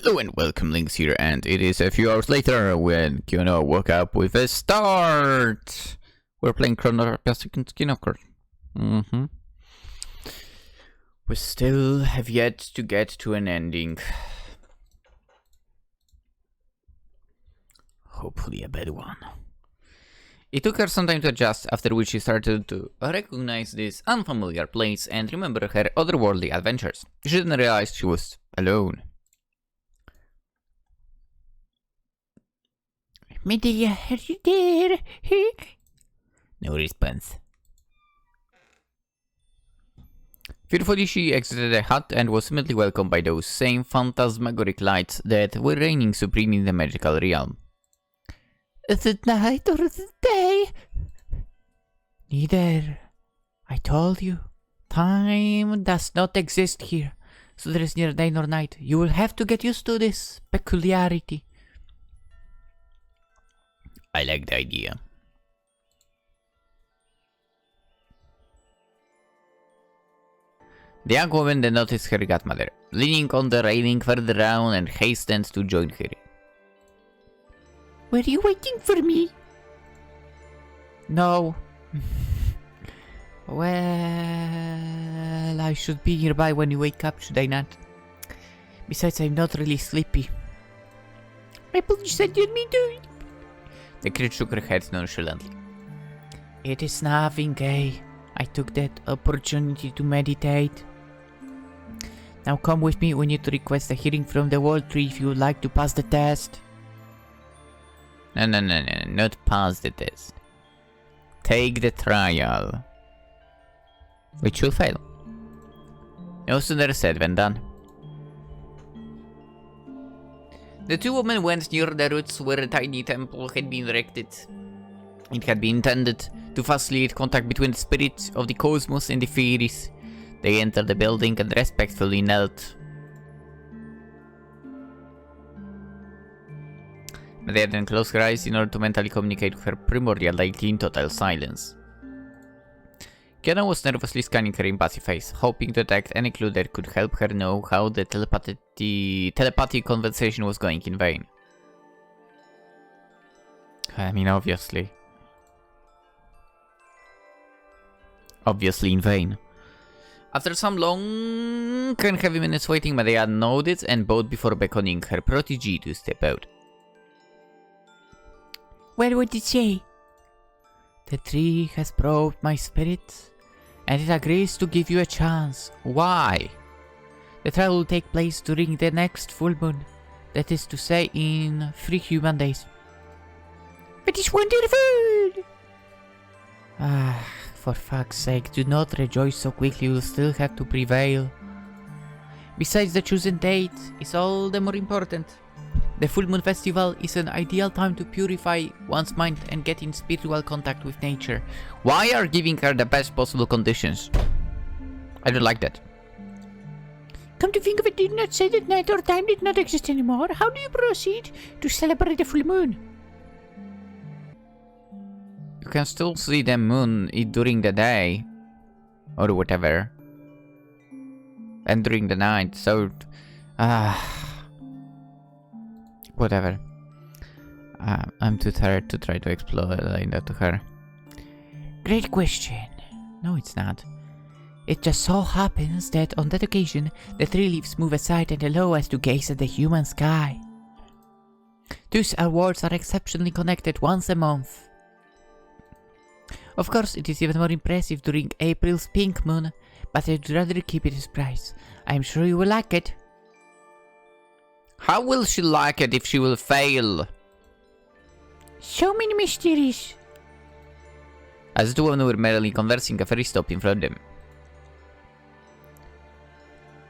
Hello and welcome, Lynx here, and it is a few hours later when Kionna woke up with a start. We're playing Chronotopia, of course. We still have yet to get to an ending. Hopefully a bad one. It took her some time to adjust, after which she started to recognize this unfamiliar place and remember her otherworldly adventures. She didn't realize she was alone. Medea, are you there? No response. Fearfully, she exited the hut and was immediately welcomed by those same phantasmagoric lights that were reigning supreme in the magical realm. Is it night or is it day? Neither. I told you. Time does not exist here, so there is neither day nor night. You will have to get used to this peculiarity. I like the idea. The young woman then noticed her godmother, leaning on the railing further down, and hastened to join her. Were you waiting for me? No. Well, I should be nearby when you wake up, should I not? Besides, I'm not really sleepy. I believe that you me too. The creature shook her head nonchalantly. It is nothing, eh? I took that opportunity to meditate. Now come with me, we need to request a hearing from the World Tree if you would like to pass the test. No, not pass the test. Take the trial. Which will fail. No sooner said than done. The two women went near the roots where a tiny temple had been erected. It had been intended to facilitate contact between the spirits of the cosmos and the fairies. They entered the building and respectfully knelt. Medea then closed her eyes in order to mentally communicate with her primordial deity in total silence. Kionna was nervously scanning her impassive face, hoping to detect any clue that could help her know how the telepathic conversation was going in vain. I mean, obviously. Obviously in vain. After some long and heavy minutes waiting, Medea nodded and bowed before beckoning her protege to step out. What would it say? The tree has probed my spirit, and it agrees to give you a chance. Why? The trial will take place during the next full moon. That is to say, in 3 human days. It is wonderful! Ah, for fuck's sake, do not rejoice so quickly, you will still have to prevail. Besides, the chosen date is all the more important. The full moon festival is an ideal time to purify one's mind and get in spiritual contact with nature. Why are giving her the best possible conditions? I don't like that. Come to think of it, did not say that night or time did not exist anymore. How do you proceed to celebrate the full moon? You can still see the moon during the day. Or whatever. And during the night, so... whatever. I'm too tired to try to explain that to her. Great question. No, it's not. It just so happens that on that occasion, the tree leaves move aside and allow us to gaze at the human sky. Thus, our worlds are exceptionally connected once a month. Of course, it is even more impressive during April's pink moon, but I'd rather keep it a surprise. I'm sure you will like it. How will she like it if she will fail? So many mysteries. As the two women were merrily conversing, a ferry stopped in front of them.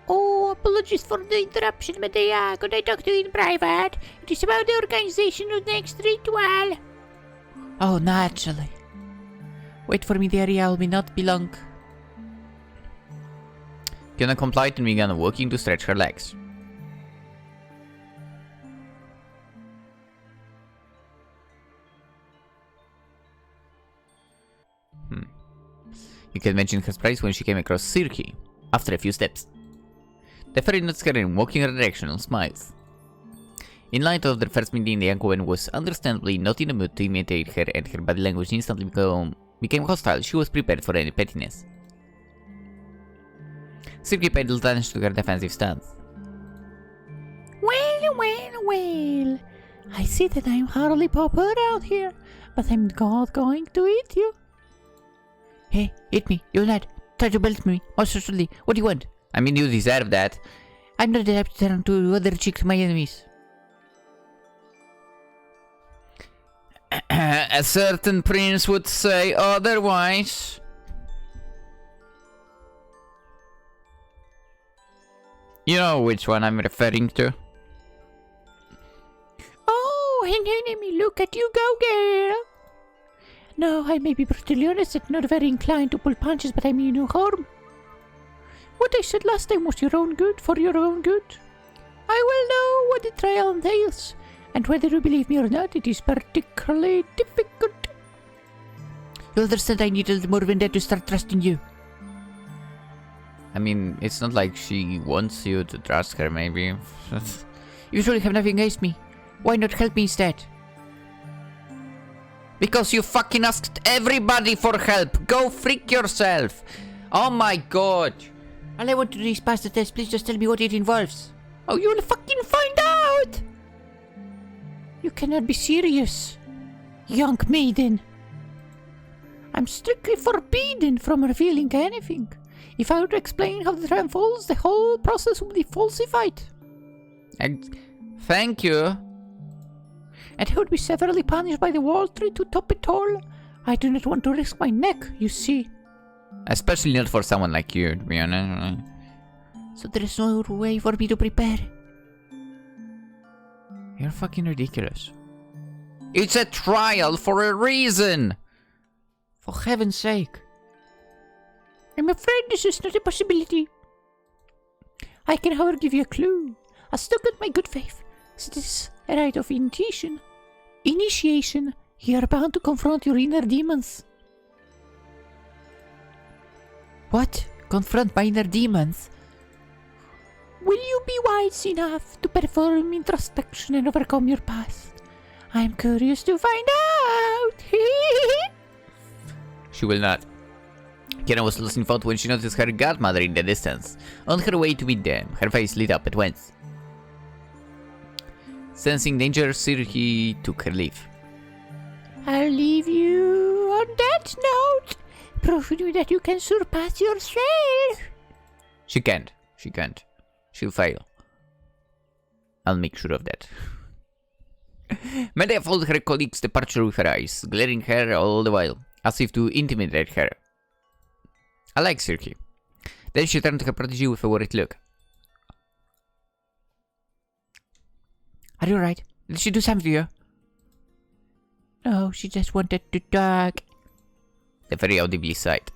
Oh, apologies for the interruption, Medea. Could I talk to you in private? It is about the organization of the next ritual. Oh, naturally. Wait for me, dearie, I will not be long. Kionna complied and began walking to stretch her legs. You can imagine her surprise when she came across Circe after a few steps. The fairy noticed her and walked in her direction and smiles. In light of their first meeting, the young woman was understandably not in the mood to imitate her, and her body language instantly became hostile. She was prepared for any pettiness. Sirki paid little attention to her defensive stance. Well. I see that I'm hardly popular out here, but I'm not going to eat you. Hey, eat me, you lad. Try to belt me, masochistly. What do you want? I mean, you deserve that. I'm not apt to turn to other chicks my enemies. A certain prince would say otherwise. You know which one I'm referring to. Oh, an enemy, look at you go, girl. No, I may be brutally honest and not very inclined to pull punches, but I mean no harm. What I said last time was your own good, for your own good. I will know what the trial entails, and whether you believe me or not, it is particularly difficult. You understand I need a little more vendetta to start trusting you. I mean, it's not like she wants you to trust her, maybe. You surely have nothing against me. Why not help me instead? Because you fucking asked everybody for help. Go freak yourself. Oh my god. All I want to do is pass the test. Please just tell me what it involves. Oh, you'll fucking find out! You cannot be serious, young maiden. I'm strictly forbidden from revealing anything. If I were to explain how the trial unfolds, the whole process would be falsified. Thank you. And I would be severely punished by the Wall Tree to top it all. I do not want to risk my neck, you see. Especially not for someone like you, to be honest. So there is no way for me to prepare. You're fucking ridiculous. It's a trial for a reason! For heaven's sake. I'm afraid this is not a possibility. I can, however, give you a clue. I stuck at my good faith. It is a rite of initiation. You are bound to confront your inner demons. What? Confront my inner demons? Will you be wise enough to perform introspection and overcome your past? I'm curious to find out. She will not. Kionna was losing thought when she noticed her godmother in the distance. On her way to meet them, her face lit up at once. Sensing danger, Sirki took her leave. I'll leave you on that note, proving that you can surpass yourself. She can't. She'll fail. I'll make sure of that. Medea followed her colleague's departure with her eyes, glaring at her all the while, as if to intimidate her. I like Sirki. Then she turned to her protégé with a worried look. Are you alright? Did she do something to you? No, she just wanted to talk. The very audibly sighed.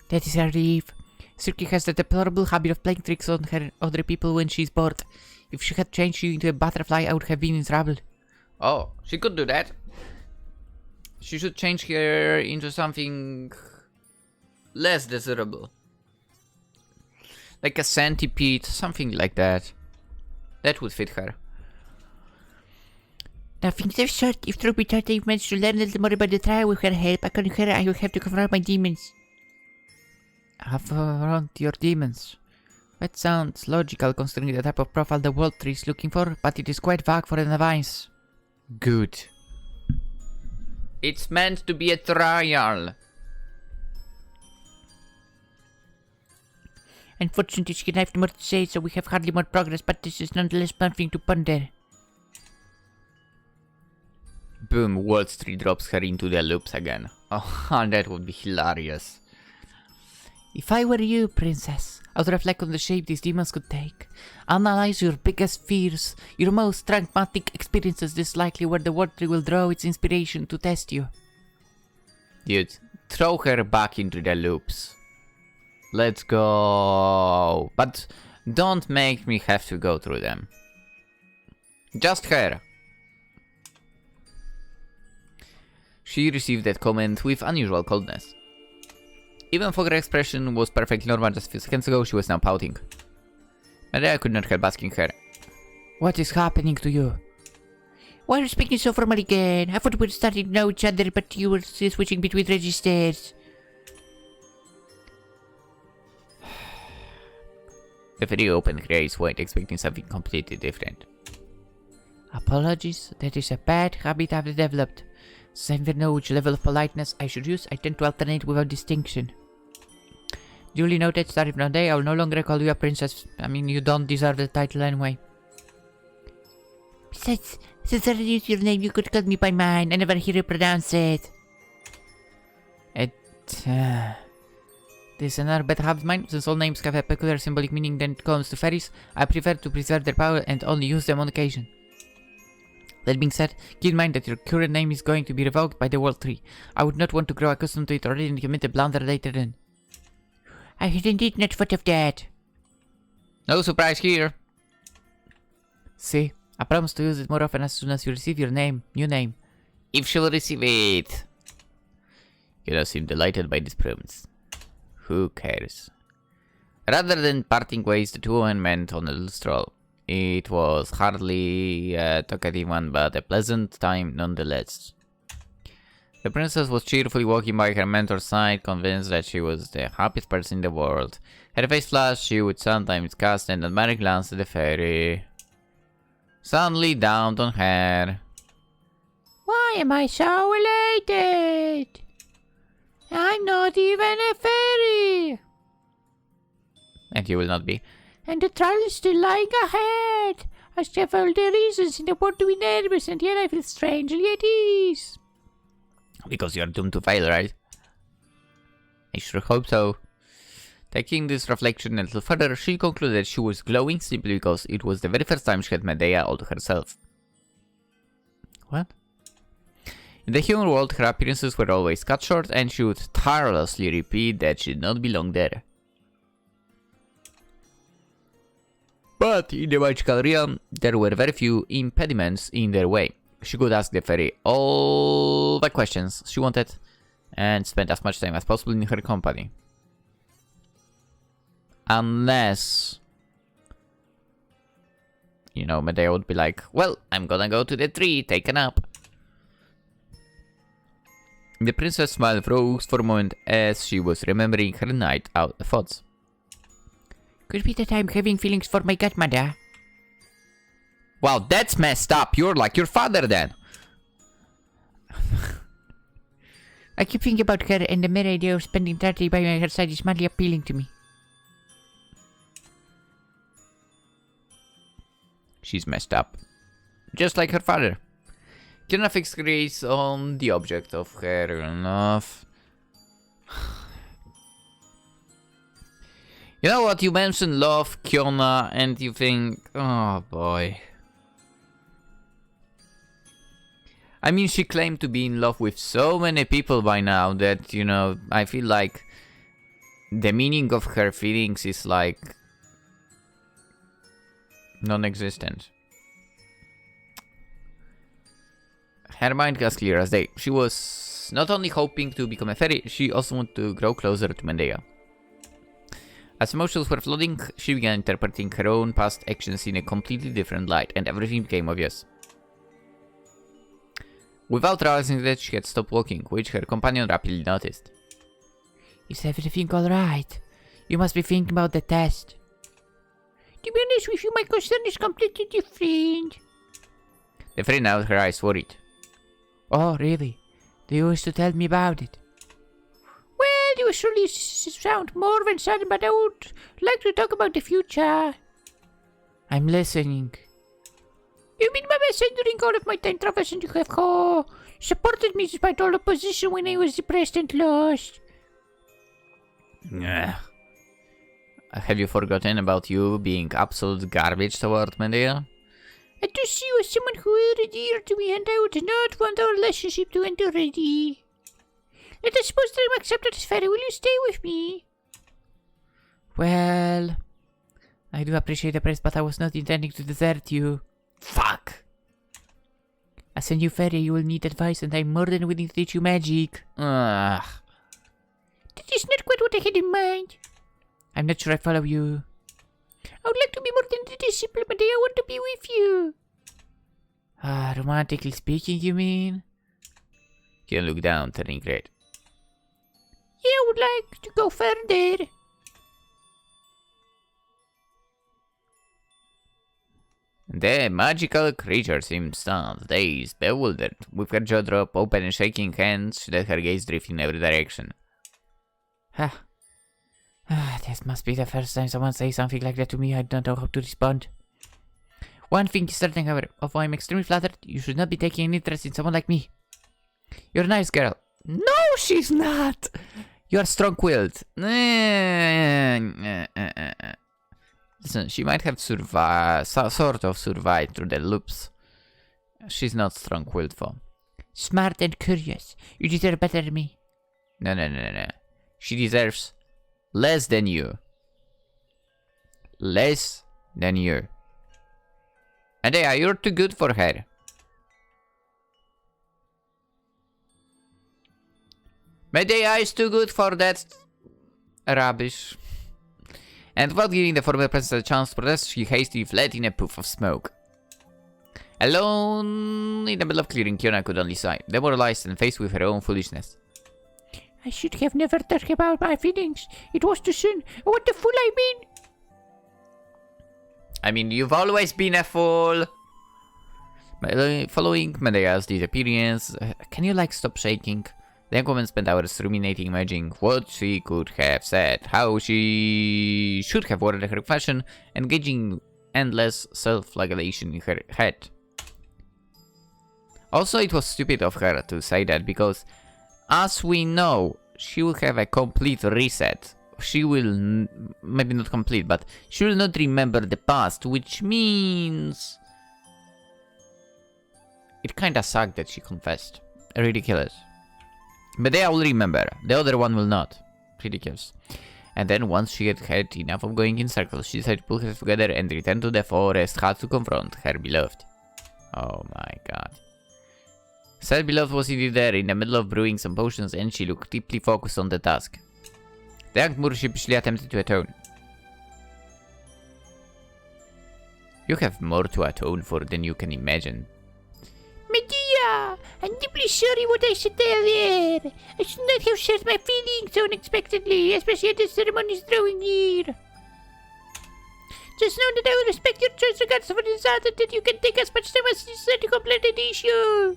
That is a relief. Sirki has the deplorable habit of playing tricks on her other people when she's bored. If she had changed you into a butterfly, I would have been in trouble. Oh, she could do that. She should change her into something less desirable. Like a centipede, something like that. That would fit her. Now things are short. If truth be told, I've managed to learn a little more about the trial with her help. According to her, I will have to confront my demons. Confront your demons? That sounds logical considering the type of profile the Wall Tree is looking for, but it is quite vague for an advice. Good. It's meant to be a trial. Unfortunately, she can have more to say, so we have hardly more progress, but this is nonetheless something to ponder. Boom, Wall Street drops her into the loops again. Oh, that would be hilarious. If I were you, princess, I would reflect on the shape these demons could take. Analyze your biggest fears, your most traumatic experiences. This likely where the Wall Tree will draw its inspiration to test you. Dude, throw her back into the loops. Let's go. But don't make me have to go through them. Just her. She received that comment with unusual coldness. Even though her expression was perfectly normal just a few seconds ago, she was now pouting. Medea could not help asking her, what is happening to you? Why are you speaking so formal again? I thought we were starting to know each other, but you were still switching between registers. The very open Grace went, expecting something completely different. Apologies, that is a bad habit I've developed. Since I never know which level of politeness I should use, I tend to alternate without distinction. Duly noted, starting from today, I will no longer call you a princess. I mean, you don't deserve the title anyway. Besides, since I reduced your name, you could call me by mine. I never hear you pronounce it. This is another bad habit of mine. Since all names have a peculiar symbolic meaning when it comes to fairies, I prefer to preserve their power and only use them on occasion. That being said, keep in mind that your current name is going to be revoked by the World Tree. I would not want to grow accustomed to it already and commit a blunder later on. I had indeed not thought of that. No surprise here. See, I promise to use it more often as soon as you receive your new name. If she will receive it. Kionna seemed delighted by this promise. Who cares? Rather than parting ways, the two women went on a little stroll. It was hardly a talkative one, but a pleasant time nonetheless. The princess was cheerfully walking by her mentor's side, convinced that she was the happiest person in the world. Her face flushed, she would sometimes cast an admiring glance at the fairy. Suddenly dawned on her. Why am I so elated? I'm not even a fairy! And you will not be. And the trial is still lying ahead! I have all the reasons in the world to be nervous, and yet I feel strangely at ease. Because you are doomed to fail, right? I sure hope so. Taking this reflection a little further, she concluded she was glowing simply because it was the very first time she had Medea all to herself. What? In the human world, her appearances were always cut short, and she would tirelessly repeat that she did not belong there. But in the magical realm, there were very few impediments in their way. She could ask the fairy all the questions she wanted, and spend as much time as possible in her company. Unless, you know, Medea would be like, well, I'm gonna go to the tree, take a nap. The princess smiled rose for a moment as she was remembering her night out thoughts. Could be that I'm having feelings for my godmother. Wow, that's messed up. You're like your father then. I keep thinking about her, and the mere idea of spending that day by her side is madly appealing to me. She's messed up. Just like her father. Kionna fixed Grace on the object of her love. You know what? You mentioned love, Kionna, and you think, oh boy. I mean, she claimed to be in love with so many people by now that, you know, I feel like the meaning of her feelings is like non-existent. Her mind was clear as day. She was not only hoping to become a fairy, she also wanted to grow closer to Medea. As emotions were flooding, she began interpreting her own past actions in a completely different light, and everything became obvious. Without realizing that, she had stopped walking, which her companion rapidly noticed. Is everything alright? You must be thinking about the test. To be honest with you, my concern is completely different. The fairy now her eyes worried. Oh, really? Do you wish to tell me about it? Well, you surely sound more than certain, but I would like to talk about the future. I'm listening. You've been by my side during all of my time travels, and you have supported me despite all opposition when I was depressed and lost. Have you forgotten about you being absolute garbage toward Medea? I do see you as someone who is dear to me, and I would not want our relationship to end already. Let us suppose that I'm accepted as fairy. Will you stay with me? Well, I do appreciate the praise, but I was not intending to desert you. Fuck! As a new fairy, you will need advice, and I'm more than willing to teach you magic. Ugh. That is not quite what I had in mind. I'm not sure I follow you. I would like to be more than the disciple, but I want to be with you. Romantically speaking, you mean? Kionna looked down, turning red. Yeah, I would like to go further. The magical creature seemed stunned, dazed, bewildered, with her jaw dropped open and shaking hands, she let her gaze drift in every direction. This must be the first time someone says something like that to me. I don't know how to respond. One thing is certain, however, although I'm extremely flattered, you should not be taking an interest in someone like me. You're a nice girl. No, she's not! You're strong-willed. Listen, she might have survived, sort of survived through the loops. She's not strong-willed, though. Smart and curious. You deserve better than me. No. She deserves less than you. Less than you. And yeah, you're too good for her. Medea is too good for that rubbish. And without giving the former princess a chance to protest, she hastily fled in a puff of smoke. Alone in the middle of clearing, Kionna could only sigh, demoralized and faced with her own foolishness. I should have never talked about my feelings. It was too soon. What the fool I mean? I mean, you've always been a fool. Following Medea's disappearance, can you stop shaking? The young woman spent hours ruminating, imagining what she could have said, how she should have worded her question, engaging endless self-flagellation in her head. Also, it was stupid of her to say that because, as we know, she will have a complete reset. She will, maybe not complete, but she will not remember the past, which means... It kinda sucked that she confessed. Ridiculous. But they will remember, the other one will not. Ridiculous. And then once she had had enough of going in circles, she decided to pull herself together and return to the forest hut to confront her beloved. Oh my god. Said beloved was indeed there, in the middle of brewing some potions, and she looked deeply focused on the task. The young Moor sheepishly attempted to atone. You have more to atone for than you can imagine. Medea! I'm deeply sorry what I said earlier. I should not have shared my feelings so unexpectedly, especially at the ceremony's drawing near. Just know that I will respect your choice regardless of the result, and that you can take as much time as necessary to complete the issue.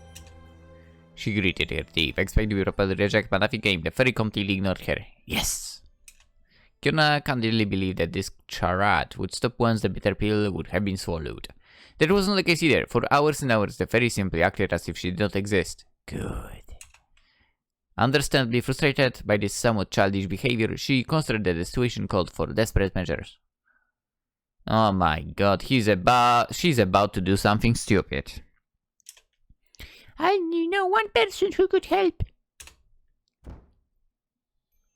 She gritted her teeth, expecting to properly reject, but nothing came. The fairy completely ignored her. Yes! Kionna candidly believed that this charade would stop once the bitter pill would have been swallowed. That wasn't the case either. For hours and hours, the fairy simply acted as if she did not exist. Good. Understandably frustrated by this somewhat childish behavior, she considered that the situation called for desperate measures. Oh my god, she's about to do something stupid. I know one person who could help.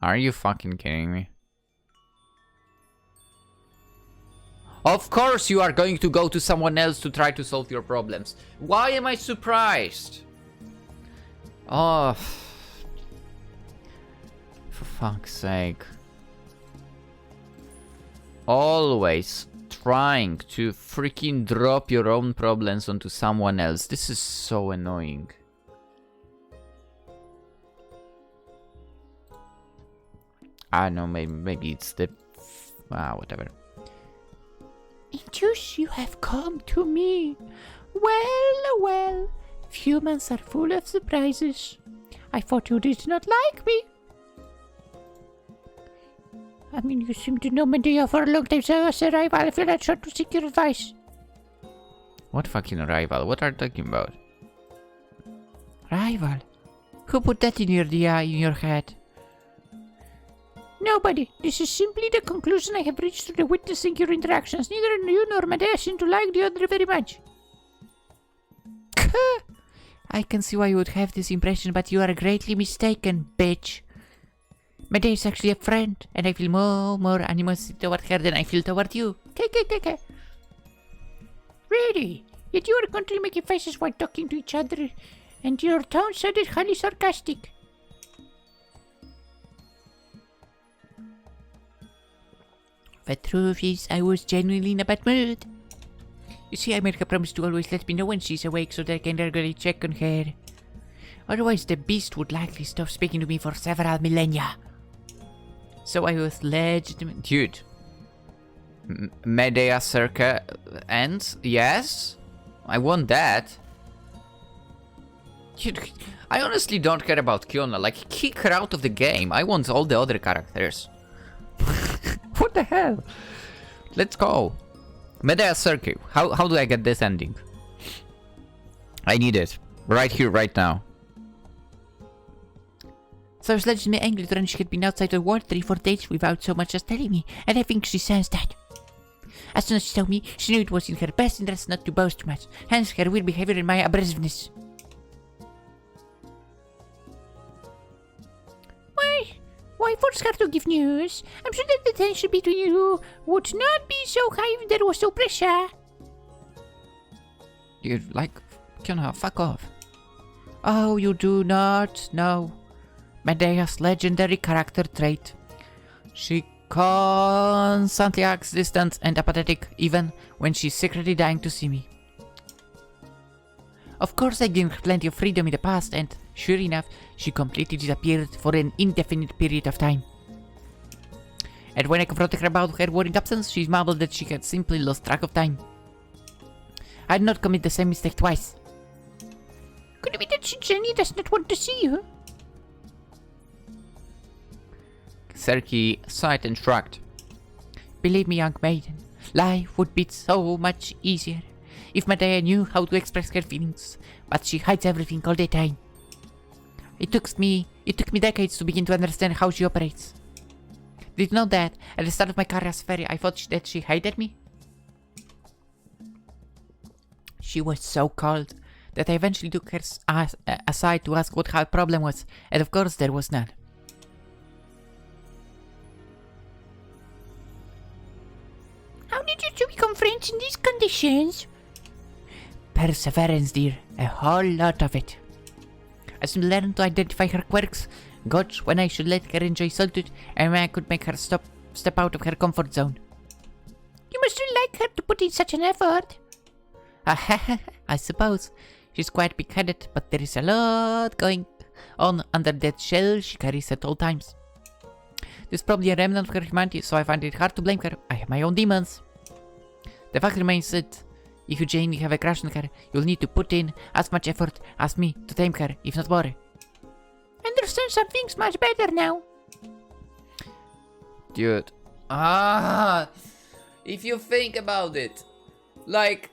Are you fucking kidding me? Of course you are going to go to someone else to try to solve your problems. Why am I surprised? Oh. For fuck's sake. Always trying to freaking drop your own problems onto someone else. This is so annoying. I don't know, maybe it's the... whatever. Intus, you have come to me. Well, humans are full of surprises. I thought you did not like me. I mean, you seem to know Medea for a long time, so as a rival, I feel not sure to seek your advice. What fucking rival? What are you talking about? Rival? Who put that in your head? Nobody. This is simply the conclusion I have reached through witnessing your interactions. Neither you nor Medea seem to like the other very much. I can see why you would have this impression, but you are greatly mistaken, bitch. Medea is actually a friend, and I feel more animosity toward her than I feel toward you. Really? Yet you are continually making faces while talking to each other, and your tone sounded highly sarcastic. The truth is, I was genuinely in a bad mood. You see, I made her promise to always let me know when she's awake so that I can regularly check on her. Otherwise, the beast would likely stop speaking to me for several millennia. So I was legitimate. Dude. Medea Circa ends? Yes? I want that. Dude, I honestly don't care about Kionna. Like, kick her out of the game. I want all the other characters. What the hell? Let's go. Medea Circa. How do I get this ending? I need it. Right here, right now. So I was legitimately angry that she had been outside the world 3-4 days without so much as telling me, and I think she sensed that. As soon as she told me, she knew it was in her best interest not to boast too much, hence her weird behavior and my abrasiveness. Why force her to give news? I'm sure that the tension between you would not be so high if there was no pressure. Dude, like, Kionna, fuck off. Oh, you do not know Medea's legendary character trait. She constantly acts distant and apathetic even when she's secretly dying to see me. Of course, I gave her plenty of freedom in the past, and sure enough, she completely disappeared for an indefinite period of time. And when I confronted her about her worrying absence, she mumbled that she had simply lost track of time. I did not commit the same mistake twice. Could it be that she genuinely does not want to see you? Serki sighed and shrugged. Believe me, young maiden, life would be so much easier if Medea knew how to express her feelings, but she hides everything all the time. It took me decades to begin to understand how she operates. Did you know that at the start of my career as fairy, I thought that she hated me? She was so cold that I eventually took her aside to ask what her problem was, and of course there was none. How did you two become friends in these conditions? Perseverance, dear. A whole lot of it. I soon learned to identify her quirks, gauge when I should let her enjoy solitude, and when I could make her step out of her comfort zone. You must really like her to put in such an effort. I suppose. She's quite big-headed, but there is a lot going on under that shell she carries at all times. There's probably a remnant of her humanity, so I find it hard to blame her. I have my own demons. The fact remains that if you genuinely have a crush on her, you'll need to put in as much effort as me to tame her, if not more. I understand some things much better now. Dude. If you think about it, like...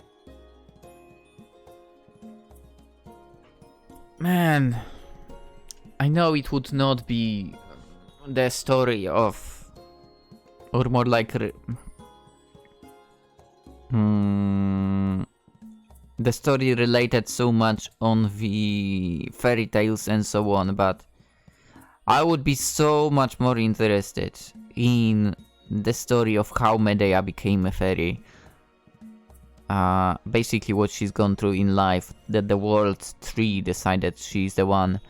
Man, I know it would not be the story of... Or more like... the story related so much on the fairy tales and so on, but I would be so much more interested in the story of how Medea became a fairy. Basically what she's gone through in life, that the World 3 decided she's the one.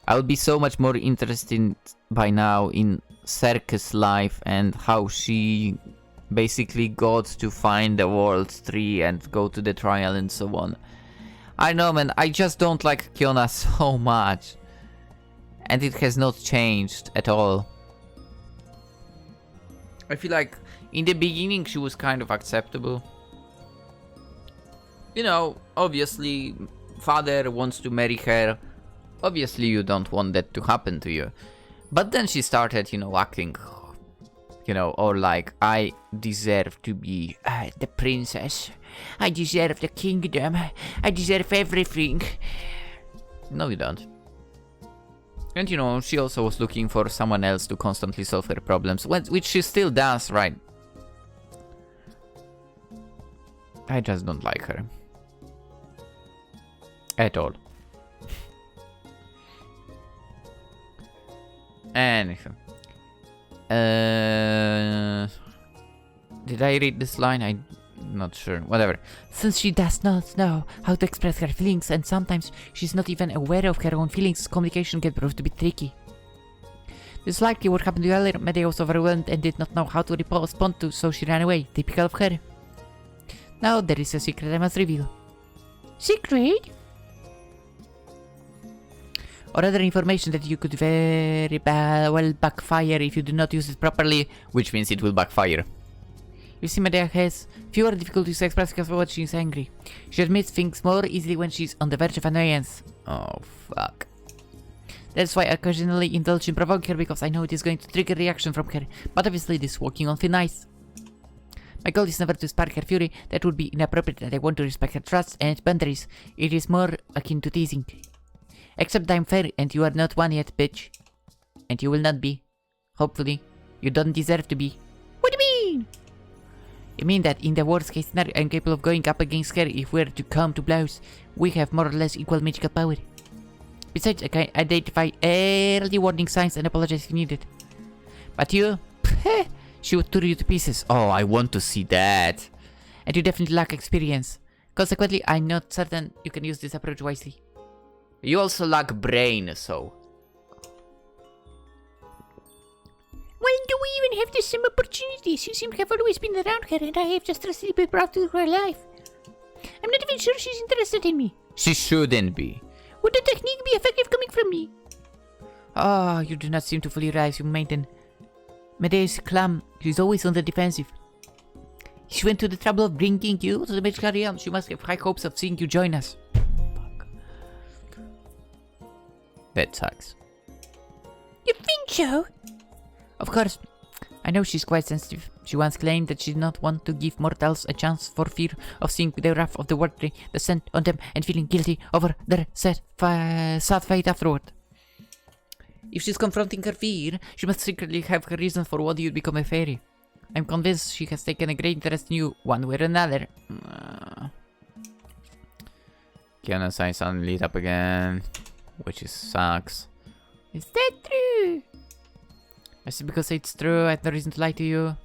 I would be so much more interested by now in Circus life and how she basically got to find the World 3 and go to the trial and so on. I know, man, I just don't like Kionna so much. And it has not changed at all. I feel like in the beginning she was kind of acceptable. You know, obviously father wants to marry her. Obviously you don't want that to happen to you. But then she started, you know, acting, you know, or like, I deserve to be the princess. I deserve the kingdom. I deserve everything. No, you don't. And you know, she also was looking for someone else to constantly solve her problems, which she still does, right? I just don't like her. At all. Anyway. Did I read this line? I'm not sure. Whatever. Since she does not know how to express her feelings, and sometimes she's not even aware of her own feelings, communication can prove to be tricky. This is likely what happened to earlier. Medea was overwhelmed and did not know how to respond to, so she ran away. Typical of her. Now there is a secret I must reveal. Secret? Or other information that you could very well backfire if you do not use it properly. Which means it will backfire. You see, Medea has fewer difficulties to express because when she is angry. She admits things more easily when she's on the verge of annoyance. Oh, fuck. That's why I occasionally indulge in provoking her because I know it is going to trigger a reaction from her. But obviously this is walking on thin ice. My goal is never to spark her fury. That would be inappropriate, and I want to respect her trust and boundaries. It is more akin to teasing. Except I'm fair and you are not one yet, bitch. And you will not be. Hopefully. You don't deserve to be. What do you mean? I mean that in the worst case scenario, I'm capable of going up against her if we're to come to blows. We have more or less equal magical power. Besides, I can identify early warning signs and apologize if needed. But you, she would tear you to pieces. Oh, I want to see that. And you definitely lack experience. Consequently, I'm not certain you can use this approach wisely. You also lack brain, so... Well, do we even have the same opportunities? You seem to have always been around her, and I have just recently been brought to her life. I'm not even sure she's interested in me. She shouldn't be. Would the technique be effective coming from me? Ah, you do not seem to fully realize you maiden. Medea is calm. She's always on the defensive. She went to the trouble of bringing you to the magical realm. She must have high hopes of seeing you join us. Fuck. That sucks. You think so? Of course. I know she's quite sensitive. She once claimed that she did not want to give mortals a chance for fear of seeing the wrath of the worldly descend on them and feeling guilty over their sad fate afterward. If she's confronting her fear, she must secretly have her reason for why you'd become a fairy. I'm convinced she has taken a great interest in you, one way or another. Kionna's eyes suddenly lit up again, which sucks. Is that true? I said because it's true, I have no reason to lie to you.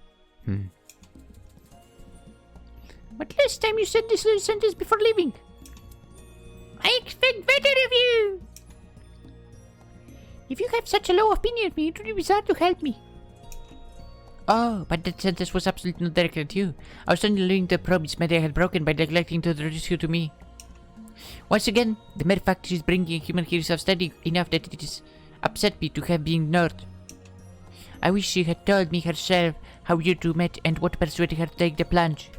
But last time you said this little sentence before leaving. I expect better of you! If you have such a low opinion of me, it would be bizarre to help me. Oh, but that sentence was absolutely not directed at you. I was only learning the promise Medea had broken by neglecting to introduce you to me. Once again, the mere fact she's bringing a human here is upsetting enough that it is upset me to have been ignored. I wish she had told me herself how you two met and what persuaded her to take the plunge.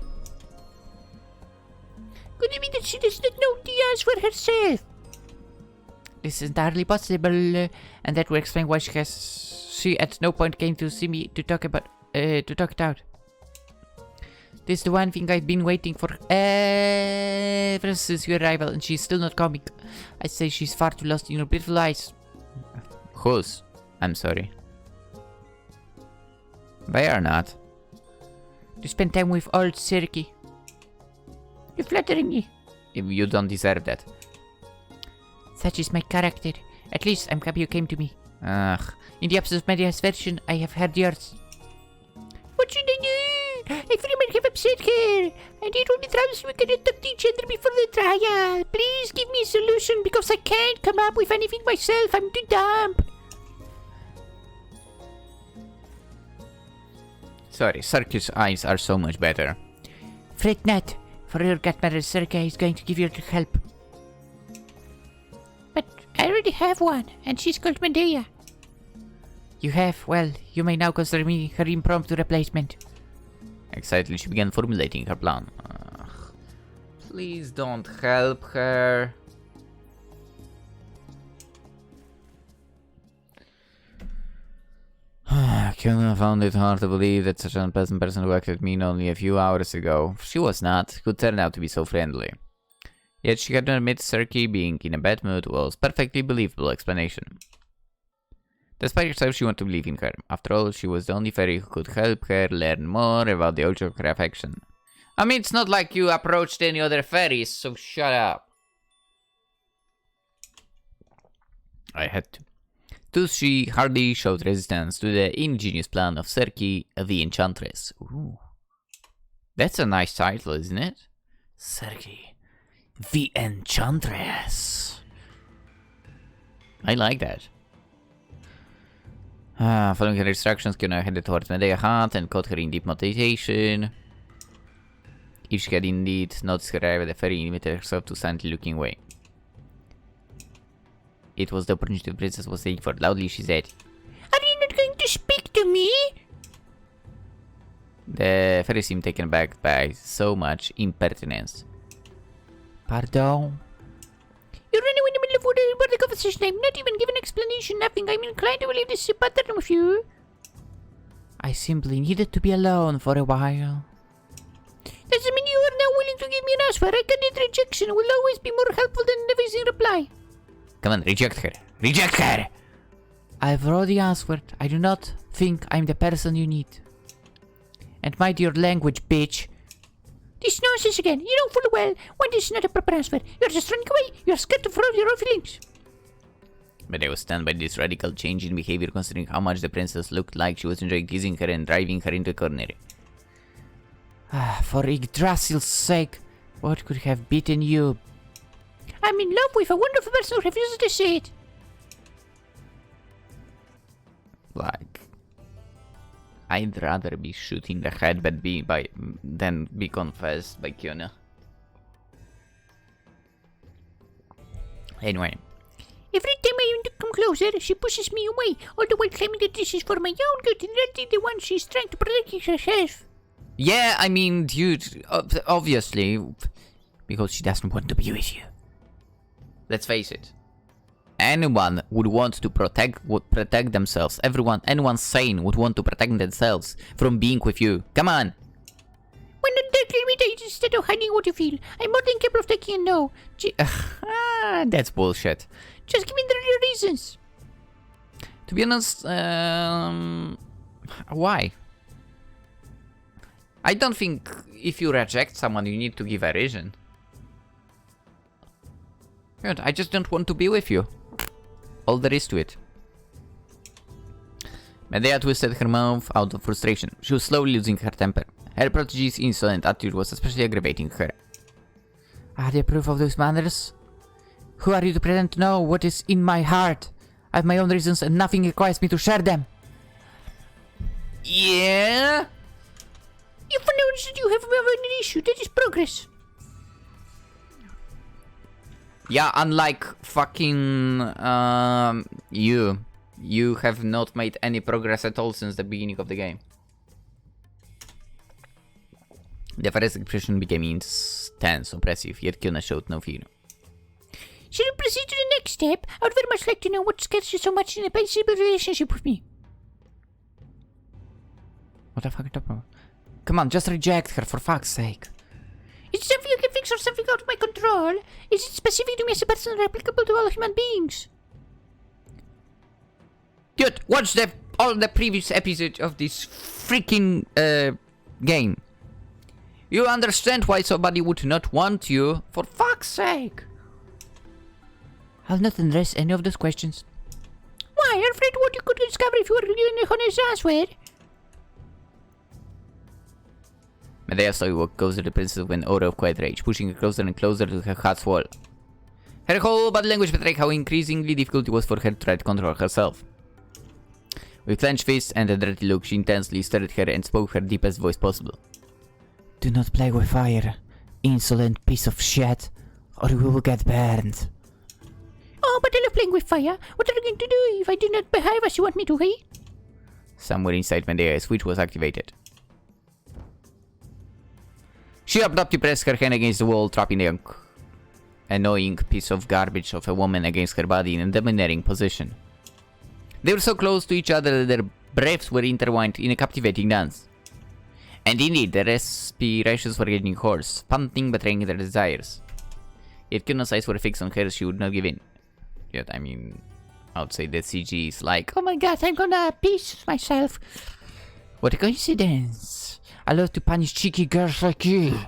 Could it be that she does not know the answer herself? This is entirely possible, and that would explain why she at no point came to see me to talk it out. This is the one thing I've been waiting for ever since your arrival, and she's still not coming. I say she's far too lost in your beautiful eyes. Whose? I'm sorry. They are not. To spend time with old Sirki. You're flattering me. You don't deserve that. Such is my character. At least I'm happy you came to me. Ugh. In the absence of Medea's version, I have heard yours. What should I do? I very much have upset her, and it will be troublesome we cannot talk to each other before the trial. Please give me a solution because I can't come up with anything myself. I'm too dumb. Sorry, Circus eyes are so much better. Fret not, for your godmother Circa is going to give you help. But I already have one, and she's called Medea. You have? Well, you may now consider me her impromptu replacement. Excitedly, she began formulating her plan. Ugh. Please don't help her. Kionna found it hard to believe that such an unpleasant person who acted mean only a few hours ago, she was not, could turn out to be so friendly. Yet she had to admit Serki being in a bad mood was perfectly believable explanation. Despite herself, she wanted to believe in her. After all, she was the only fairy who could help her learn more about the origin of her affection. I mean, it's not like you approached any other fairies, so shut up. I had to. Thus, she hardly showed resistance to the ingenious plan of Serki, the Enchantress. Ooh. That's a nice title, isn't it? Serki, the Enchantress. I like that. Following her instructions, Kionna headed towards Medea hut and caught her in deep meditation. If she had indeed noticed her arrival, the fairy limited herself to silently looking away. It was the opportunity the princess was waiting for. Loudly she said, Are you not going to speak to me? The fairy seemed taken aback by so much impertinence. Pardon? You ran away in the middle of the conversation. I'm not even given an explanation, nothing. I'm inclined to believe this is a pattern with you. I simply needed to be alone for a while. Doesn't mean you are now willing to give me an answer. I candid rejection will always be more helpful than an evasive reply. Come on, reject her. Reject her! I've already answered. I do not think I'm the person you need. And mind your language, bitch. This nonsense again. You know full well when this is not a proper answer. You're just running away. You're scared to follow your own feelings. But I was stunned by this radical change in behavior considering how much the princess looked like she was enjoying teasing her and driving her into a corner. For Yggdrasil's sake, what could have beaten you? I'm in love with a wonderful person who refuses to say it. Like, I'd rather be shot in the head than be confessed by Kionna. Anyway. Every time I want to come closer, she pushes me away, all the while claiming that this is for my own good and not the one she's trying to protect herself. Yeah, I mean, dude, obviously, because she doesn't want to be with you. Let's face it. Anyone would want to protect themselves. Anyone sane would want to protect themselves from being with you. Come on. When not directly imitated instead of hiding what you feel, I'm more than capable of taking a no. That's bullshit. Just give me the real reasons. To be honest, why? I don't think if you reject someone, you need to give a reason. Good, I just don't want to be with you. All there is to it. Medea twisted her mouth out of frustration. She was slowly losing her temper. Her protege's insolent attitude was especially aggravating her. Are they proof of those manners? Who are you to pretend to know what is in my heart? I have my own reasons and nothing requires me to share them. Yeah? You've announced that you have an issue, that is progress. Yeah, unlike fucking you have not made any progress at all since the beginning of the game. The fairy's expression became intense, oppressive, yet Kionna showed no fear. Should we proceed to the next step? I would very much like to know what scares you so much in a possible relationship with me. What the fuck are you talking about? Come on, just reject her, for fuck's sake. Is it something you can fix or something out of my control? Is it specific to me as a person or applicable to all human beings? Dude, watch all the previous episodes of this freaking game. You understand why somebody would not want you, for fuck's sake. I'll not address any of those questions. Why? You're afraid what you could discover if you were given a honest answer? Medea saw you walk closer to the princess with an aura of quiet rage, pushing her closer and closer to her hut's wall. Her whole body language betrayed how increasingly difficult it was for her to try to control herself. With clenched fists and a dirty look, she intensely stared at her and spoke her deepest voice possible. Do not play with fire, insolent piece of shit, or we will get burned. Oh, but I love playing with fire. What are you going to do if I do not behave as you want me to, hey? Somewhere inside Medea, a switch was activated. She abruptly pressed her hand against the wall, trapping the annoying piece of garbage of a woman against her body in a domineering position. They were so close to each other that their breaths were intertwined in a captivating dance. And indeed, their respirations were getting hoarse, panting, betraying their desires. If Kionna's eyes were fixed on her, she would not give in. Yet, I mean, I would say that CG is like, oh my god, I'm gonna piss myself. What a coincidence. I love to punish cheeky girls like you.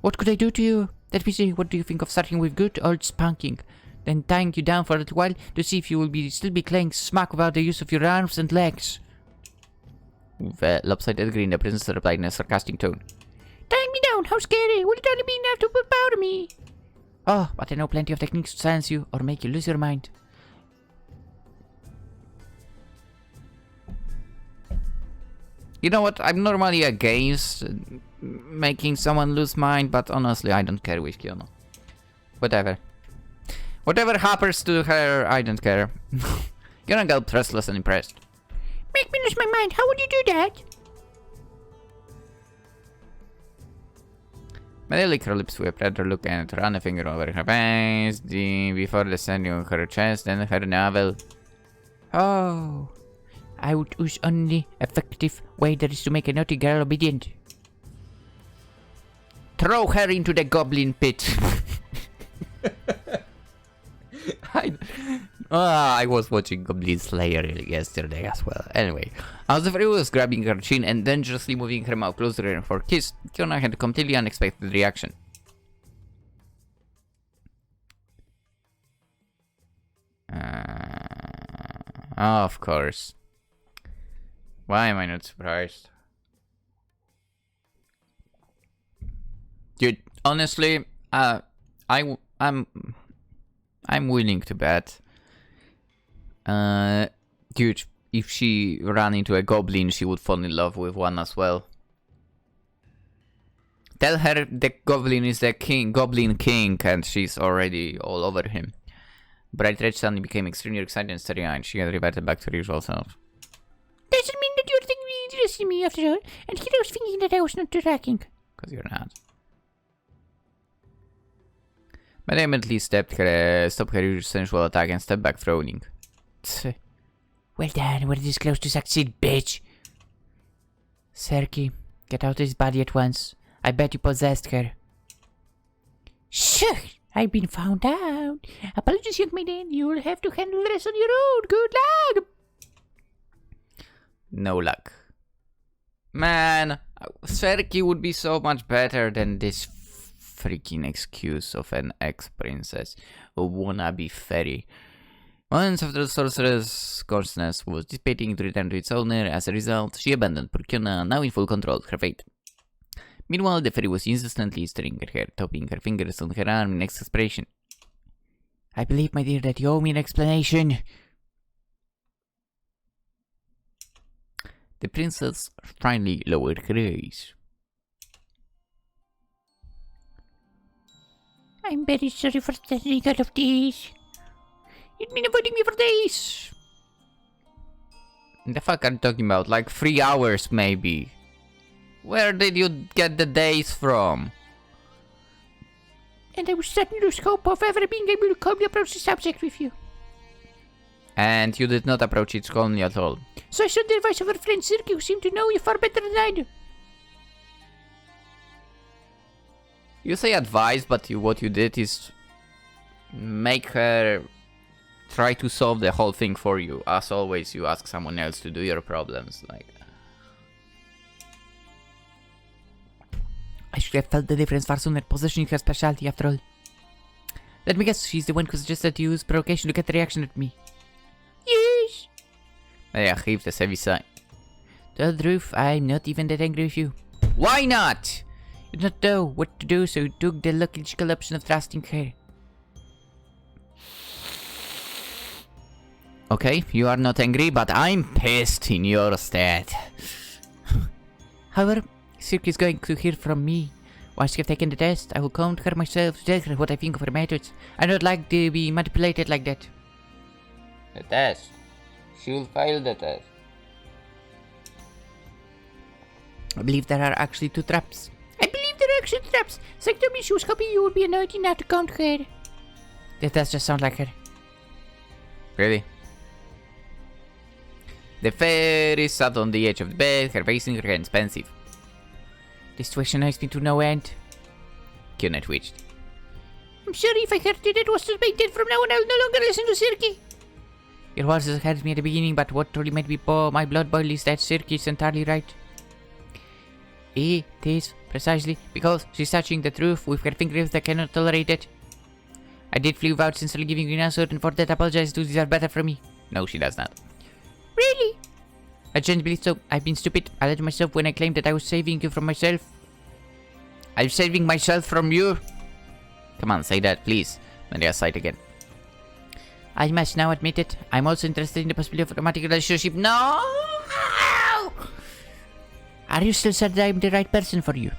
What could I do to you? Let me see, what do you think of starting with good old spanking? Then tying you down for a little while to see if you will still be playing smack without the use of your arms and legs. With a lopsided grin, the princess replied in a sarcastic tone. Tying me down? How scary! Will it only be enough to overpower me? Oh, but I know plenty of techniques to silence you or make you lose your mind. You know what? I'm normally against making someone lose mind, but honestly, I don't care with Kionna. Whatever. Whatever happens to her, I don't care. Kionna got restless and impressed. Make me lose my mind. How would you do that? Maria licked her lips with a predator look and ran a finger over her face before descending on her chest and her navel. Oh, I would choose only effective way there is to make a naughty girl obedient. Throw her into the goblin pit. I was watching Goblin Slayer yesterday as well. Anyway, as the fairy was grabbing her chin and dangerously moving her mouth closer for a kiss, Kionna had a completely unexpected reaction. Of course. Why am I not surprised? Dude, honestly, I'm willing to bet. Dude, if she ran into a goblin, she would fall in love with one as well. Tell her the goblin is the goblin king, and she's already all over him. Bright Red suddenly became extremely excited and starry-eyed. She had reverted back to her usual self. Doesn't mean that you're thinking interested in me after all, and he was thinking that I was not tracking. Because you're not. Maria immediately stopped her usual sensual attack and stepped back, frowning. Well done, we're this close to succeed, bitch. Serki, get out of his body at once. I bet you possessed her. Shush! I've been found out. Apologies, young maiden. You'll have to handle the rest on your own. Good luck! No luck. Man, Serki would be so much better than this freaking excuse of an ex-princess who wanna be fairy. Once after the sorceress' consciousness was dissipating to return to its owner, as a result, she abandoned poor Kionna, now in full control of her fate. Meanwhile, the fairy was insistently stirring her hair, tapping her fingers on her arm in exasperation. I believe, my dear, that you owe me an explanation. The princess finally lowered her eyes. I'm very sorry for standing all of this. You've been avoiding me for days. The fuck are you talking about? Like 3 hours, maybe. Where did you get the days from? And I was starting to lose hope of ever being able to calmly approach the subject with you. And you did not approach it calmly at all. So I sought the advice of our friend Serki, who seemed to know you far better than I do. You say advice, but what you did is make her try to solve the whole thing for you. As always, you ask someone else to do your problems. Like, I should have felt the difference far sooner, possessing her specialty after all. Let me guess, she's the one who suggested you use provocation to get the reaction at me. Yes! Maria heaved a heavy sigh. To tell the truth, I'm not even that angry with you. Why not? You did not know what to do, so you took the logical option of trusting her. Okay, you are not angry, but I'm pissed in your stead. However, Serki is going to hear from me. Once you've taken the test, I will come to her myself to tell her what I think of her methods. I don't like to be manipulated like that. The test? She'll fail the test. I believe there are actually 2 traps. I believe there are actually 2 traps. Serki told me she was hoping you would be annoyed enough to come to her. That does just sound like her. Really? The fairy sat on the edge of the bed, her face in her hands, pensive. This situation annoys me to no end. Kionna twitched. I'm sorry if I hurt you. That was to make it from now on. I'll no longer listen to Serki. Your words hurt me at the beginning, but what truly made me my blood boil is that Serki is entirely right. It is precisely because she's touching the truth with her fingers that cannot tolerate it. I did flee without sincerely giving you an answer, and for that apologize to deserve better from me. No, she does not. Really? I genuinely believe so. I've been stupid. I lied to myself when I claimed that I was saving you from myself. I'm saving myself from you? Come on, say that, please. Maria sighed again. I must now admit it. I'm also interested in the possibility of a romantic relationship. No! Are you still certain I'm the right person for you?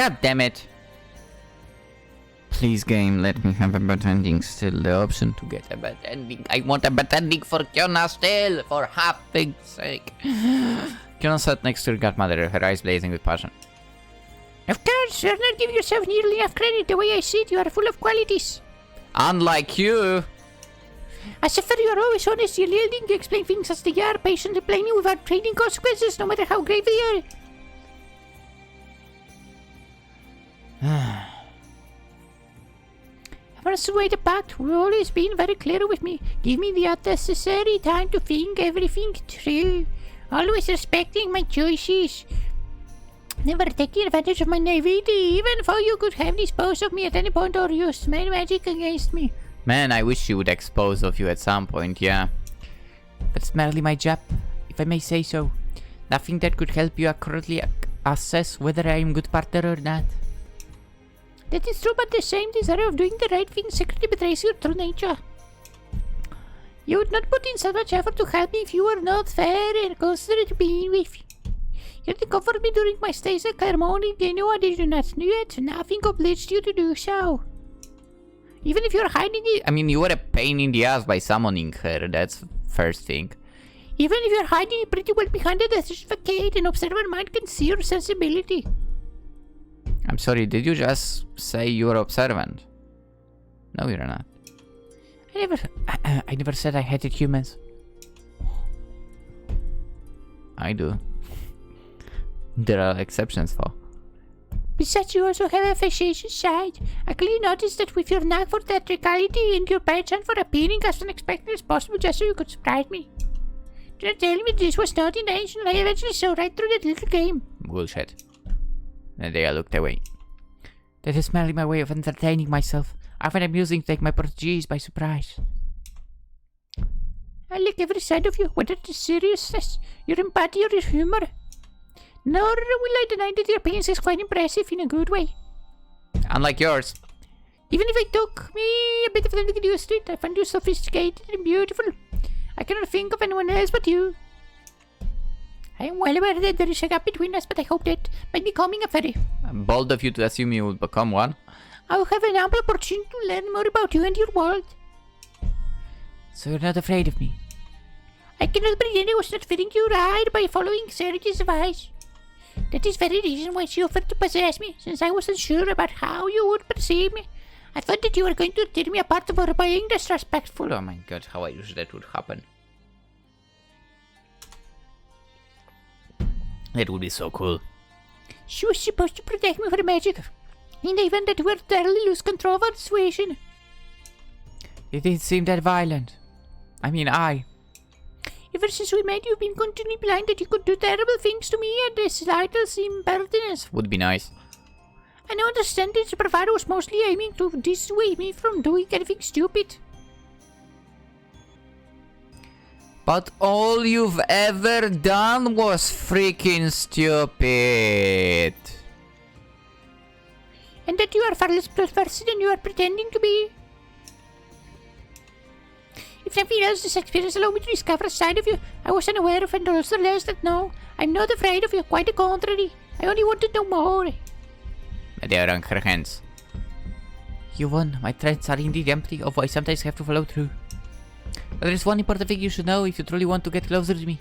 God damn it! Please, game, let me have a bad ending. Still the option to get a bad ending. I want a bad ending for Kionna still, for half-thing's sake. Kionna sat next to her godmother, her eyes blazing with passion. Of course, you're not giving yourself nearly enough credit. The way I see it, you are full of qualities. Unlike you! As if you are always honest, you're yielding, you explain things as they are, patient and plainly without trading consequences, no matter how grave they are. Ever since the pact, you've always been very clear with me. Give me the unnecessary time to think everything through. Always respecting my choices. Never taking advantage of my naivety, even though you could have disposed of me at any point or used my magic against me. Man, I wish you would expose of you at some point, yeah. That's merely my job, if I may say so. Nothing that could help you accurately assess whether I am good partner or not. That is true, but the same desire of doing the right thing secretly betrays your true nature. You would not put in so much effort to help me if you were not fair and considerate being with me. You did comfort me during my stays at Clermont in Genoa, did you not? Yet nothing obliged you to do so. Even if you're hiding it... I mean, you were a pain in the ass by summoning her, that's first thing. Even if you're hiding it pretty well behind the facade, an observant mind can see your sensibility. I'm sorry, did you just say you're observant? No, you're not. I never said I hated humans. I do. There are exceptions for. Besides, you also have a facetious side. I clearly noticed that with your knack for theatricality and your passion for appearing as unexpected as possible just so you could surprise me. Do not tell me this was not intentional. I eventually saw right through that little game. Bullshit. And they looked away. That is merely my way of entertaining myself. I find it amusing to take my proteges by surprise. I like every side of you, whether it is seriousness, your empathy, or your humor. Nor will I deny that your appearance is quite impressive in a good way. Unlike yours. Even if it took me a bit of time to get used to it, I find you sophisticated and beautiful. I cannot think of anyone else but you. I am well aware that there is a gap between us, but I hope that by becoming a fairy... Bold of you to assume you will become one. I will have an ample opportunity to learn more about you and your world. So you're not afraid of me? I cannot pretend I was not feeding you right by following Serge's advice. That is very reason why she offered to possess me, since I wasn't sure about how you would perceive me. I thought that you were going to tear me apart for being disrespectful. Oh my god, how I wish that would happen. That would be so cool. She was supposed to protect me from magic. In the event that we were to thoroughly lose control of our situation. It did seem that violent. I mean, Ever since we met, you've been continually blind that you could do terrible things to me and the slightest impertinence. Would be nice. I now understand that the bravado was mostly aiming to dissuade me from doing anything stupid. But all you've ever done was freaking stupid. And that you are far less person than you are pretending to be. If nothing else, this experience allowed me to discover a side of you I was unaware of, and also realize that no, I'm not afraid of you, quite the contrary. I only want to know more. They wrung her hands. You won. My threats are indeed empty, although I sometimes have to follow through. But there is one important thing you should know if you truly want to get closer to me.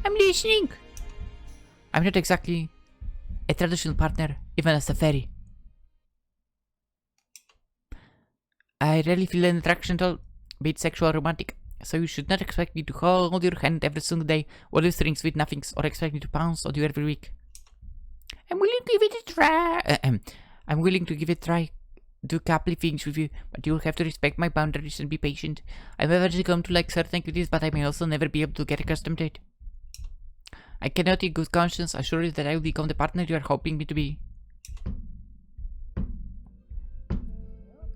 I'm listening. I'm not exactly a traditional partner, even as a fairy. I rarely feel an attraction at all, be it sexual or romantic, so you should not expect me to hold your hand every single day, or do string sweet nothings, or expect me to pounce on you every week. I'm willing to give it a try. I'm willing to give it a try. Do a couple of things with you, but you'll have to respect my boundaries and be patient. I've eventually come to like certain activities, but I may also never be able to get accustomed to it. I cannot in good conscience assure you that I will become the partner you are hoping me to be.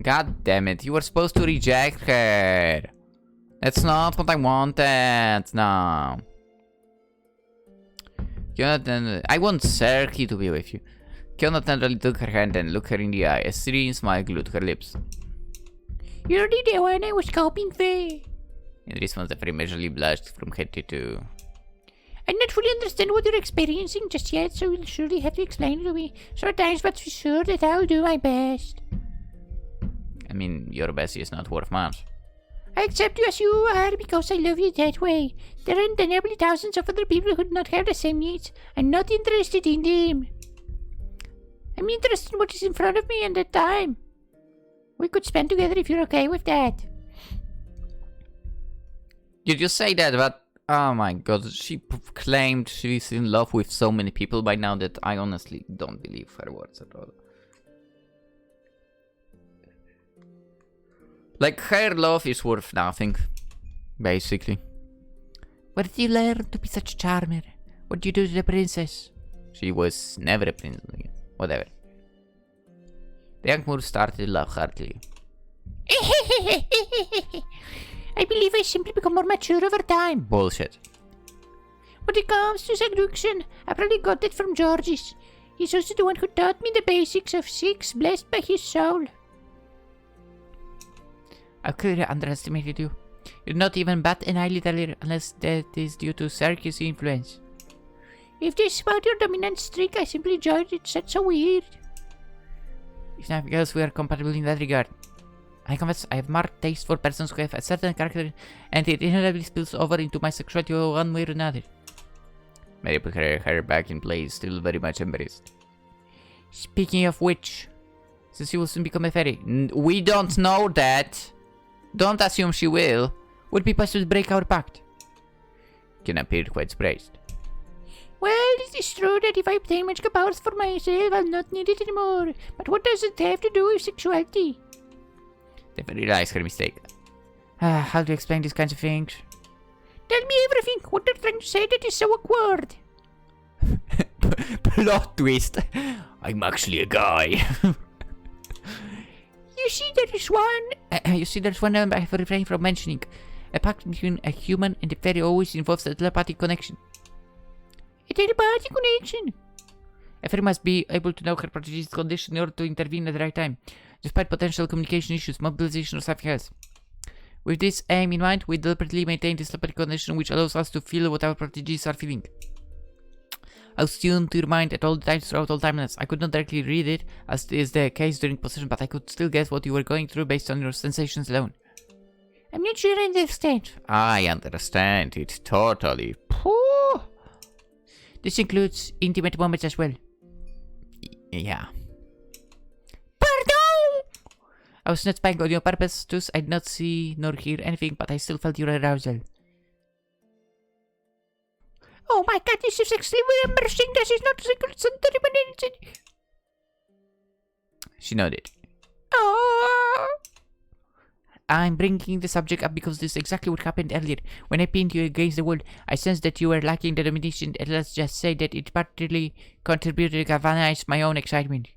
God damn it, you were supposed to reject her. That's not what I wanted, no. Kionna, I want Serki to be with you. Kionna tenderly took her hand and looked her in the eye. A serene smile glued to her lips. You're the one I was hoping for. In response, the fairy majorly blushed from head to toe. I not fully understand what you're experiencing just yet, so you'll surely have to explain it to me. Sometimes, but for sure that I'll do my best. I mean, your best is not worth much. I accept you as you are because I love you that way. There are undeniably thousands of other people who do not have the same needs. I'm not interested in them. I'm interested in what is in front of me and the time. We could spend together if you're okay with that. You just say that, but oh my god, she claimed she's in love with so many people by now that I honestly don't believe her words at all. Like, her love is worth nothing, basically. Where did you learn to be such a charmer? What did you do to the princess? She was never a princess. Whatever. The young Moor started to laugh heartily. I believe I simply become more mature over time. Bullshit. When it comes to seduction, I probably got it from Georges. He's also the one who taught me the basics of sex, blessed by his soul. I clearly underestimated you. You're not even bat an eyelid earlier unless that is due to Circus influence. If this is about your dominant streak, I simply enjoyed it. That's so weird. If nothing else, we are compatible in that regard. I confess, I have marked taste for persons who have a certain character, and it inevitably spills over into my sexuality one way or another. Mary put her hair back in place, still very much embarrassed. Speaking of which, since you will soon become a fairy, we don't know that. Don't assume she will. Would be possible to break our pact. Kionna appeared quite surprised. Well, it is true that if I obtain magical powers for myself, I'll not need it anymore. But what does it have to do with sexuality? They realized her mistake. How do you explain these kinds of things? Tell me everything. What they're trying to say that is so awkward. Plot twist. I'm actually a guy. You see, there's one I have refrained from mentioning. A pact between a human and a fairy always involves a telepathic connection. A telepathic connection? A fairy must be able to know her protege's condition in order to intervene at the right time, despite potential communication issues, mobilization, or something else. With this aim in mind, we deliberately maintain this telepathic connection which allows us to feel what our proteges are feeling. I was tuned to your mind at all times throughout all timelines. I could not directly read it, as is the case during possession, but I could still guess what you were going through based on your sensations alone. I'm not sure I understand. I understand it totally. Pooh. This includes intimate moments as well. Yeah. Pardon! I was not spying on your purpose, thus I did not see nor hear anything, but I still felt your arousal. Oh my god, this is extremely embarrassing. This is not secret center. She nodded. Oh. I'm bringing the subject up because this is exactly what happened earlier. When I pinned you against the wall, I sensed that you were lacking the domination, and let's just say that it partially contributed to galvanize my own excitement.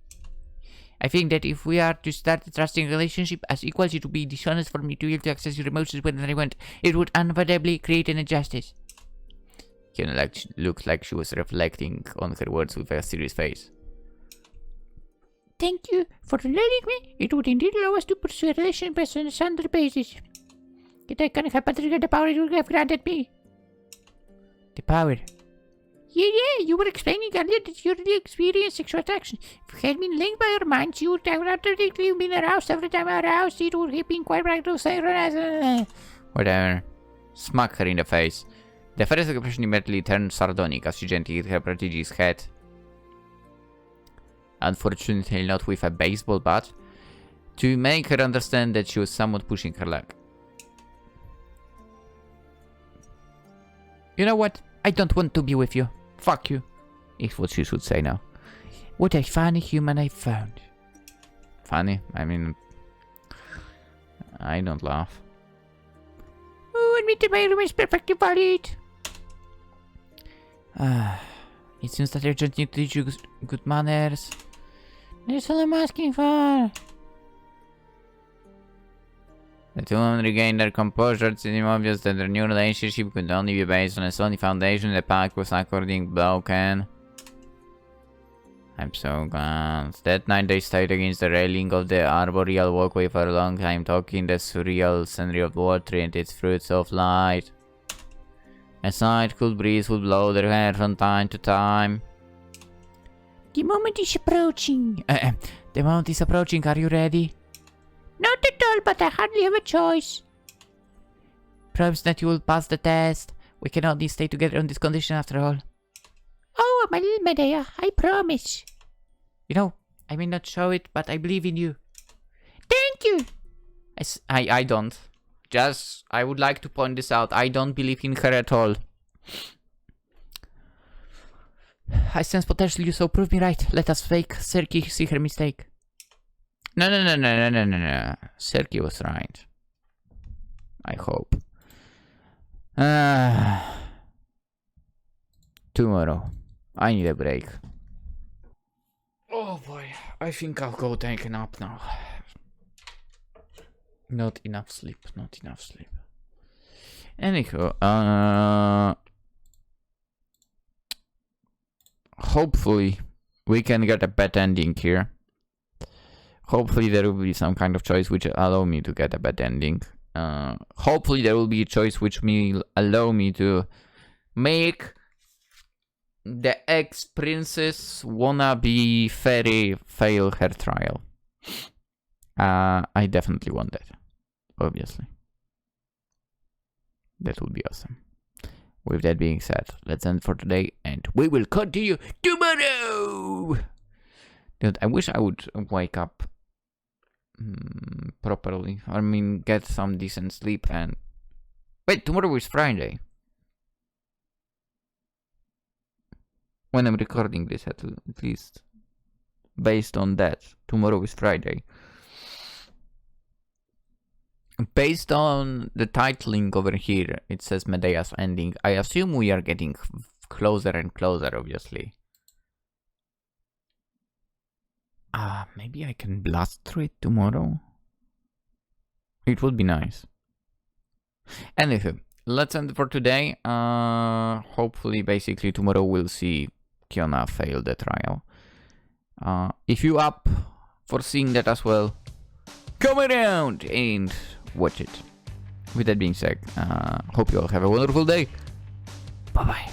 I think that if we are to start a trusting relationship as equals, it would be dishonest for me to be able to access your emotions whenever I want. It would unavoidably create an injustice. Kionna looked like she was reflecting on her words with a serious face. Thank you for letting me. It would indeed allow us to pursue a relationship based on a standard basis. Yet I cannot help but regret the power it would have granted me. The power? Yeah, you were explaining earlier that you really experienced sexual attraction. If it had been linked by your minds, you would have automatically been aroused every time aroused. It would have been quite practical synchronized. Whatever. Smack her in the face. The first expression immediately turned sardonic as she gently hit her protege's head. Unfortunately not with a baseball bat, to make her understand that she was somewhat pushing her luck. You know what? I don't want to be with you. Fuck you. Is what she should say now. What a funny human I found. Funny? I mean, I don't laugh. Oh, admit that my room is perfectly valid. It seems that urgent need to teach you good manners. That's all I'm asking for. The two women regained their composure. It seemed obvious that their new relationship could only be based on a solid foundation. The pact was accordingly broken. I'm so glad. That night they stayed against the railing of the arboreal walkway for a long time, talking the surreal scenery of water and its fruits of light. A slight cool breeze would blow their hair from time to time. The moment is approaching. The moment is approaching. Are you ready? Not at all, but I hardly have a choice. Promise that you will pass the test. We can only stay together on this condition after all. Oh, my little Medea, I promise. You know, I may not show it, but I believe in you. Thank you. I don't. Just, I would like to point this out. I don't believe in her at all. I sense potential, you so prove me right. Let us fake Serki see her mistake. No. Serki was right. I hope. Tomorrow. I need a break. Oh boy. I think I'll go take a nap now. Not enough sleep. Anyhow, hopefully we can get a bad ending here. Hopefully there will be some kind of choice which allow me to get a bad ending. Hopefully there will be a choice which will allow me to make the ex-princess wannabe fairy fail her trial. I definitely want that. Obviously. That would be awesome. With that being said, let's end for today and we will continue tomorrow! Dude, I wish I would wake up properly. I mean, get some decent sleep and... Wait, tomorrow is Friday. When I'm recording this, at least. Based on that, tomorrow is Friday. Based on the titling over here, it says Medea's ending. I assume we are getting closer and closer, obviously. Maybe I can blast through it tomorrow? It would be nice. Anywho, let's end for today. Hopefully, basically, tomorrow we'll see Kionna fail the trial. If you up for seeing that as well, come around and watch it. With that being said, hope you all have a wonderful day. Bye bye.